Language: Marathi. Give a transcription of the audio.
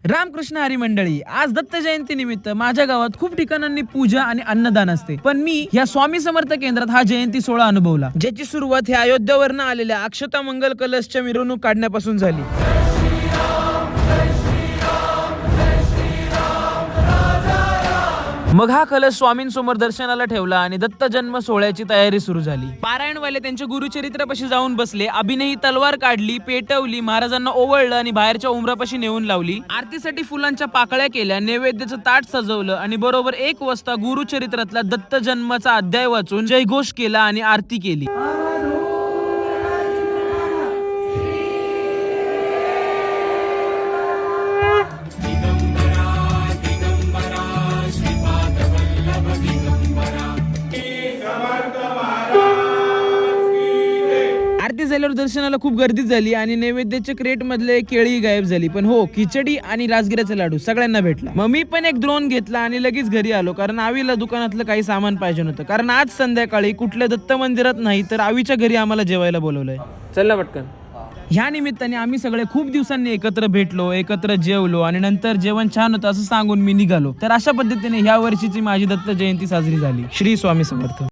रामकृष्ण हरी मंडळी, आज दत्त जयंती निमित्त माझ्या गावात खूप ठिकाणांनी पूजा आणि अन्नदान असते, पण मी या स्वामी समर्थ केंद्रात हा जयंती सोहळा अनुभवला, ज्याची सुरुवात ह्या अयोध्यावरनं आलेल्या अक्षता मंगल कलशच्या मिरवणूक काढण्यापासून झाली. मग हा कलश स्वामींसमोर दर्शनाला ठेवला आणि दत्त जन्म सोहळ्याची तयारी सुरू झाली. पारायणवाले त्यांच्या गुरुचरित्रापाशी जाऊन बसले, अभिनयी तलवार काढली, पेटवली, महाराजांना ओवळलं आणि बाहेरच्या उमरापाशी नेऊन लावली. आरतीसाठी फुलांच्या पाकळ्या केल्या, नैवेद्याचं ताट सजवलं आणि बरोबर 1 वाजता गुरुचरित्रातला दत्त जन्माचा अध्याय वाचून जयघोष केला आणि आरती केली. आरती झाल्यावर दर्शनाला खूप गर्दी झाली आणि नैवेद्याच्या क्रेट मधले केळी गायब झाली, पण हो, खिचडी आणि राजगिऱ्याचा लाडू सगळ्यांना भेटला. मग मी पण एक ड्रोन घेतला आणि लगेच घरी आलो, कारण आवीला दुकानातलं काही सामान पाहिजे होतं, कारण आज संध्याकाळी कुठल्या दत्त मंदिरात नाही तर आवीच्या घरी आम्हाला जेवायला बोलवलंय. चल ना पटकन. ह्या निमित्ताने आम्ही सगळे खूप दिवसांनी एकत्र भेटलो, एकत्र जेवलो आणि नंतर जेवण छान होतं असं सांगून मी निघालो. तर अशा पद्धतीने ह्या वर्षीची माझी दत्त जयंती साजरी झाली. श्री स्वामी समर्थ.